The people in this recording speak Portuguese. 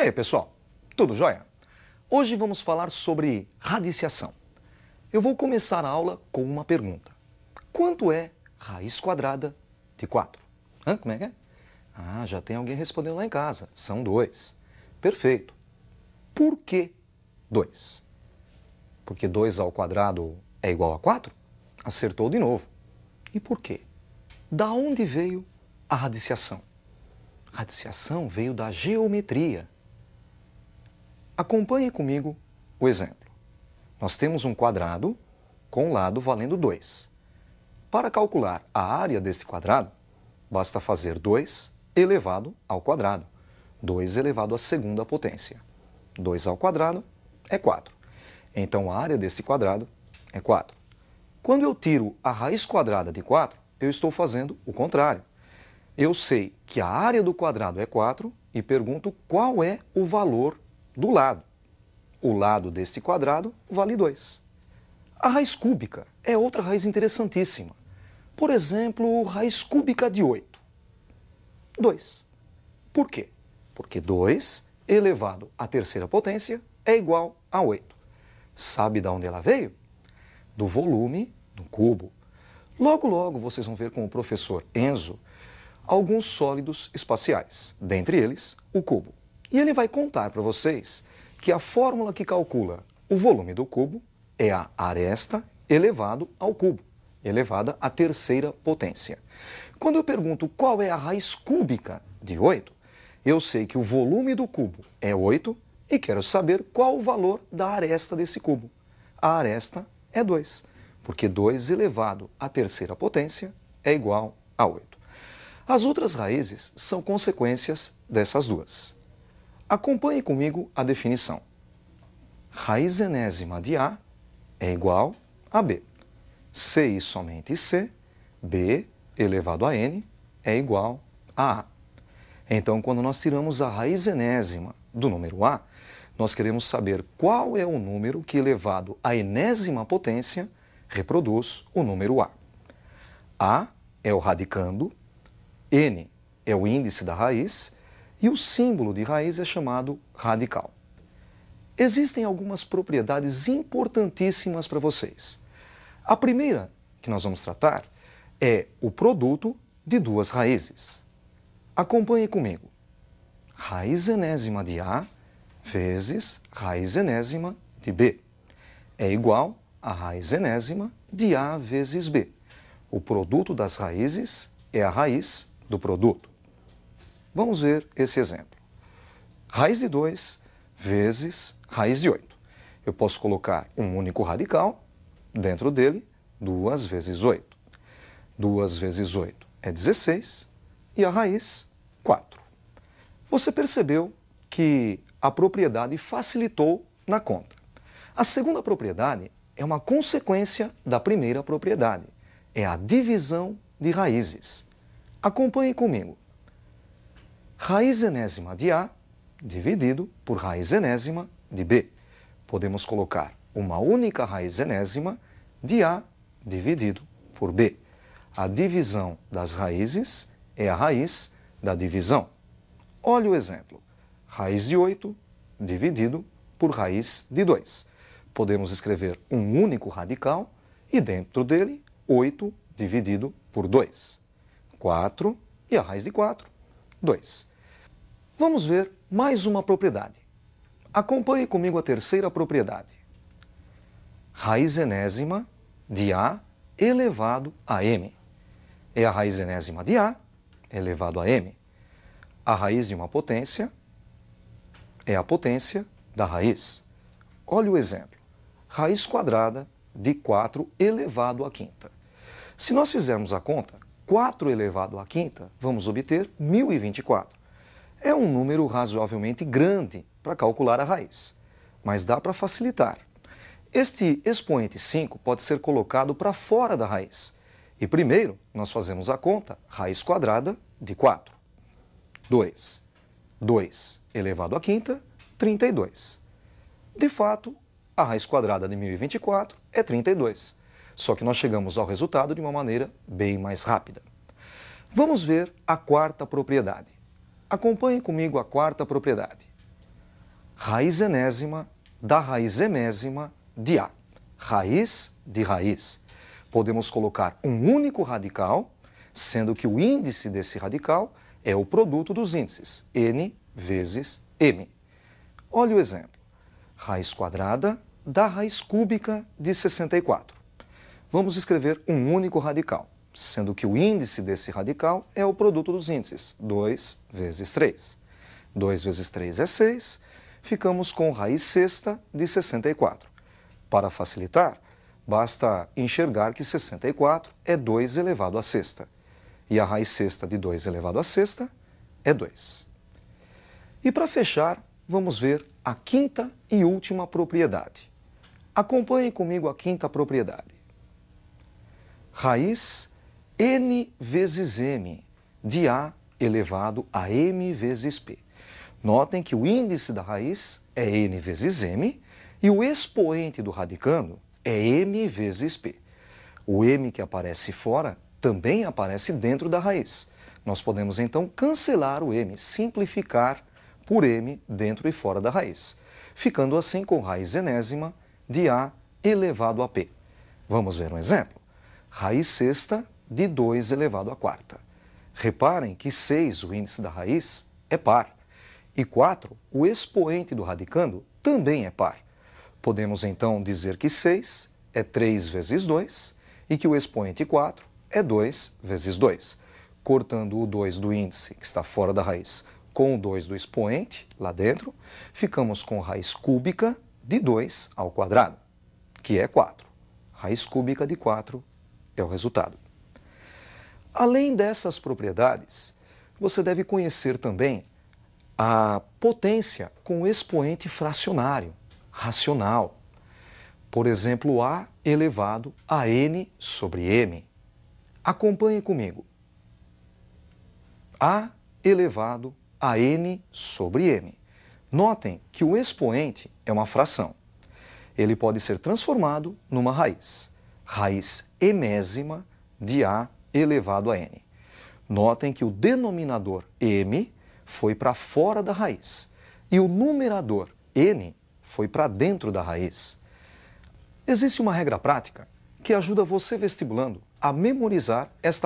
aí, pessoal? Tudo jóia? Hoje vamos falar sobre radiciação. Eu vou começar a aula com uma pergunta. Quanto é raiz quadrada de 4? Como é que é? Ah, já tem alguém respondendo lá em casa. São 2. Perfeito. Por que 2? Porque 2 ao quadrado é igual a 4? Acertou de novo. E por quê? Da onde veio a radiciação? A radiciação veio da geometria. Acompanhe comigo o exemplo. Nós temos um quadrado com lado valendo 2. Para calcular a área desse quadrado, basta fazer 2 elevado ao quadrado. 2 elevado à segunda potência. 2 ao quadrado é 4. Então a área desse quadrado é 4. Quando eu tiro a raiz quadrada de 4, eu estou fazendo o contrário. Eu sei que a área do quadrado é 4 e pergunto qual é o valor do lado. O lado deste quadrado vale 2. A raiz cúbica é outra raiz interessantíssima. Por exemplo, raiz cúbica de 8. 2. Por quê? Porque 2 elevado à terceira potência é igual a 8. Sabe de onde ela veio? Do volume do cubo. Logo, logo vocês vão ver com o professor Enzo alguns sólidos espaciais, dentre eles o cubo. E ele vai contar para vocês que a fórmula que calcula o volume do cubo é a aresta elevado ao cubo, elevada à terceira potência. Quando eu pergunto qual é a raiz cúbica de 8, eu sei que o volume do cubo é 8 e quero saber qual o valor da aresta desse cubo. A aresta é 2, porque 2 elevado à terceira potência é igual a 8. As outras raízes são consequências dessas duas. Acompanhe comigo a definição. Raiz enésima de A é igual a B. C e somente C, B elevado a N é igual a A. Então, quando nós tiramos a raiz enésima do número A, nós queremos saber qual é o número que, elevado à enésima potência, reproduz o número A. A é o radicando, N é o índice da raiz e o símbolo de raiz é chamado radical. Existem algumas propriedades importantíssimas para vocês. A primeira que nós vamos tratar é o produto de duas raízes. Acompanhe comigo. Raiz enésima de A vezes raiz enésima de B é igual a raiz enésima de A vezes B. O produto das raízes é a raiz do produto. Vamos ver esse exemplo. Raiz de 2 vezes raiz de 8. Eu posso colocar um único radical, dentro dele 2 vezes 8. 2 vezes 8 é 16 e a raiz 4. Você percebeu que a propriedade facilitou na conta. A segunda propriedade é uma consequência da primeira propriedade. É a divisão de raízes. Acompanhe comigo. Raiz enésima de A dividido por raiz enésima de B. Podemos colocar uma única raiz enésima de A dividido por B. A divisão das raízes é a raiz da divisão. Olha o exemplo. Raiz de 8 dividido por raiz de 2. Podemos escrever um único radical e dentro dele 8 dividido por 2. 4 e a raiz de 4, 2. Vamos ver mais uma propriedade. Acompanhe comigo a terceira propriedade. Raiz enésima de A elevado a M. É a raiz enésima de A elevado a M. A raiz de uma potência é a potência da raiz. Olha o exemplo. Raiz quadrada de 4 elevado à quinta. Se nós fizermos a conta, 4 elevado à quinta, vamos obter 1024. É um número razoavelmente grande para calcular a raiz, mas dá para facilitar. Este expoente 5 pode ser colocado para fora da raiz. E primeiro, nós fazemos a conta, raiz quadrada de 4. 2. 2 elevado à quinta, 32. De fato, a raiz quadrada de 1024 é 32. Só que nós chegamos ao resultado de uma maneira bem mais rápida. Vamos ver a quarta propriedade. Acompanhe comigo a quarta propriedade. raiz enésima da raiz emésima de A. Raiz de raiz. Podemos colocar um único radical, sendo que o índice desse radical é o produto dos índices, n vezes m. Olha o exemplo. Raiz quadrada da raiz cúbica de 64. Vamos escrever um único radical, sendo que o índice desse radical é o produto dos índices, 2 vezes 3. 2 vezes 3 é 6, ficamos com raiz sexta de 64. Para facilitar, basta enxergar que 64 é 2 elevado à sexta. E a raiz sexta de 2 elevado à sexta é 2. E para fechar, vamos ver a quinta e última propriedade. Acompanhe comigo a quinta propriedade. Raiz n vezes m de A elevado a m vezes p. Notem que o índice da raiz é n vezes m e o expoente do radicando é m vezes p. O m que aparece fora também aparece dentro da raiz. Nós podemos então cancelar o m, simplificar por m dentro e fora da raiz, ficando assim com raiz enésima de A elevado a p. Vamos ver um exemplo. Raiz sexta de 2 elevado à quarta. Reparem que 6, o índice da raiz, é par. E 4, o expoente do radicando, também é par. Podemos então dizer que 6 é 3 vezes 2 e que o expoente 4 é 2 vezes 2. Cortando o 2 do índice, que está fora da raiz, com o 2 do expoente, lá dentro, ficamos com raiz cúbica de 2 ao quadrado, que é 4. Raiz cúbica de 4 é o resultado. Além dessas propriedades, você deve conhecer também a potência com expoente fracionário, racional. Por exemplo, A elevado a n sobre m. Acompanhe comigo. A elevado a n sobre m. Notem que o expoente é uma fração. Ele pode ser transformado numa raiz. Raiz emésima de A elevado a n. Notem que o denominador m foi para fora da raiz e o numerador n foi para dentro da raiz. Existe uma regra prática que ajuda você, vestibulando, a memorizar esta